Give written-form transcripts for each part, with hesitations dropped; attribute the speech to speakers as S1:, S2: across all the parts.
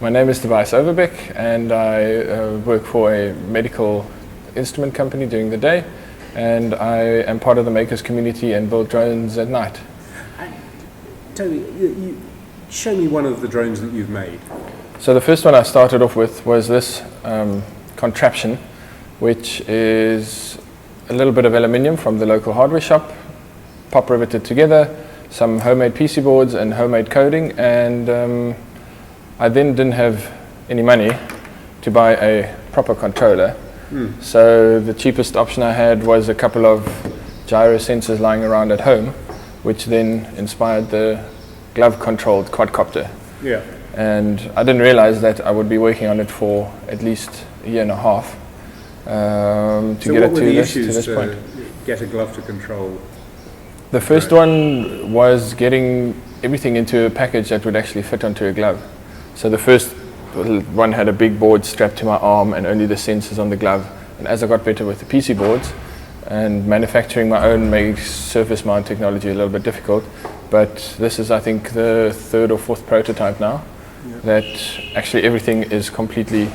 S1: My name is Tobias Overbeck, and I work for a medical instrument company during the day, and I am part of the makers community and build drones at night.
S2: Toby, you show me one of the drones that you've made.
S1: So the first one I started off with was this contraption, which is a little bit of aluminium from the local hardware shop, pop riveted together, some homemade PC boards and homemade coding, and I then didn't have any money to buy a proper controller. So the cheapest option I had was a couple of gyro sensors lying around at home, which then inspired the glove-controlled quadcopter.
S2: Yeah.
S1: And I didn't realize that I would be working on it for at least a year and a half to get it to this point.
S2: Get a glove to control?
S1: The first one was getting everything into a package that would actually fit onto a glove. So the first one had a big board strapped to my arm and only the sensors on the glove. And as I got better with the PC boards, and manufacturing my own makes surface mount technology a little bit difficult, but this is, I think, the third or fourth prototype now, that actually everything is completely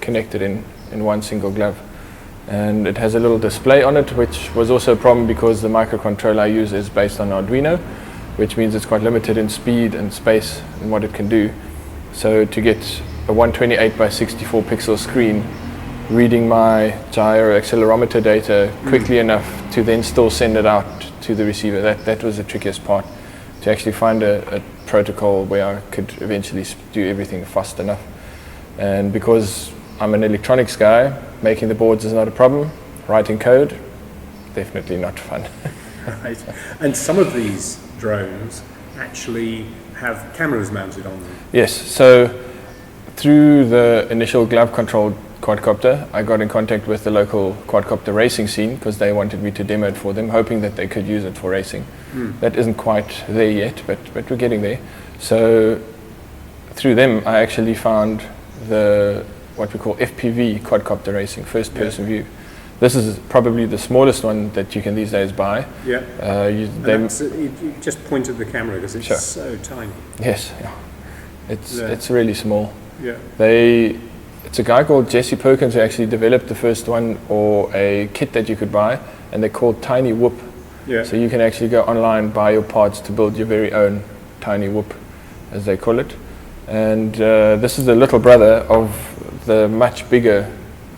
S1: connected in one single glove. And it has a little display on it, which was also a problem because the microcontroller I use is based on Arduino, which means it's quite limited in speed and space and what it can do. So to get a 128 by 64 pixel screen reading my gyro accelerometer data quickly enough to then still send it out to the receiver, that was the trickiest part, to actually find a protocol where I could eventually do everything fast enough. And because I'm an electronics guy, making the boards is not a problem. Writing code, definitely not fun.
S2: Right. And some of these drones actually have cameras mounted on them.
S1: Yes, so through the initial glove-controlled quadcopter, I got in contact with the local quadcopter racing scene because they wanted me to demo it for them, hoping that they could use it for racing. That isn't quite there yet, but we're getting there. So through them, I actually found what we call FPV quadcopter racing, first-person view. This is probably the smallest one that you can these days buy.
S2: Yeah. You just point at the camera because it's so tiny.
S1: Yes, yeah. It's really small.
S2: Yeah.
S1: It's a guy called Jesse Perkins who actually developed the first one, or a kit that you could buy, and they're called Tiny Whoop.
S2: Yeah.
S1: So you can actually go online, buy your parts to build your very own Tiny Whoop, as they call it. And this is the little brother of the much bigger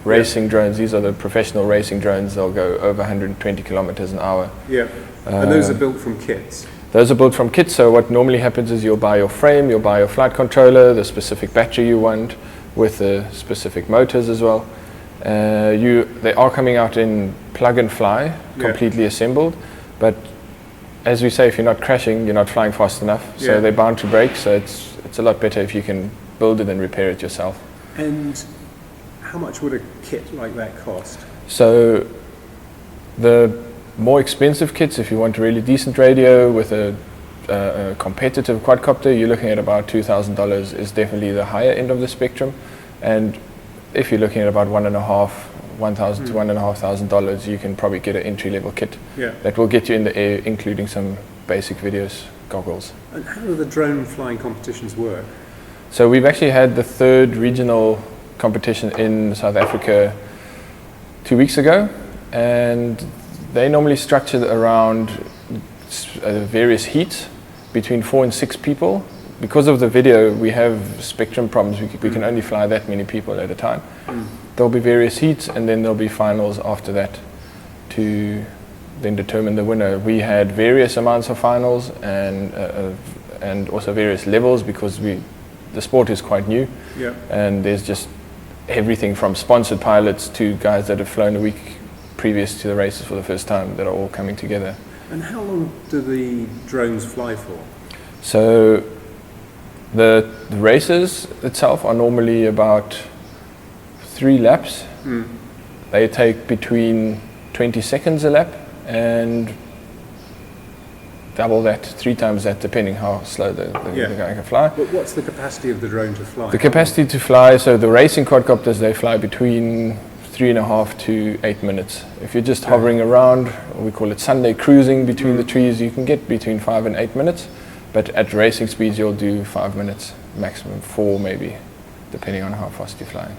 S1: racing drones. These are the professional racing drones. They'll go over 120 kilometers an hour.
S2: Yeah. And those are built from kits?
S1: Those are built from kits. So what normally happens is you'll buy your frame, you'll buy your flight controller, the specific battery you want, with the specific motors as well. They are coming out in plug and fly, completely assembled. But as we say, if you're not crashing, you're not flying fast enough. So they're bound to break. So it's a lot better if you can build it and repair it yourself.
S2: And how much would a kit like that cost? So
S1: the more expensive kits, if you want a really decent radio with a competitive quadcopter, you're looking at about $2,000 is definitely the higher end of the spectrum. And if you're looking at about $1,500 to $1,500, you can probably get an entry-level kit that will get you in the air, including some basic videos, goggles.
S2: And how do the drone flying competitions work?
S1: So we've actually had the third regional competition in South Africa 2 weeks ago, and they normally structure around various heats between 4 and 6 people. Because of the video, we have spectrum problems. We can only fly that many people at a time. There'll be various heats, and then there'll be finals after that to then determine the winner. We had various amounts of finals and also various levels because the sport is quite new, and there's just everything from sponsored pilots to guys that have flown a week previous to the races for the first time that are all coming together.
S2: And how long do the drones fly for?
S1: So the races itself are normally about 3 laps. They take between 20 seconds a lap and double that, 3 times that, depending how slow the guy can fly.
S2: But what's the capacity of the drone to fly?
S1: The capacity to fly, so the racing quadcopters, they fly between 3.5 to 8 minutes. If you're just hovering around, we call it Sunday cruising between the trees, you can get between 5 and 8 minutes. But at racing speeds, you'll do 5 minutes, maximum 4 maybe. depending on how fast you're flying.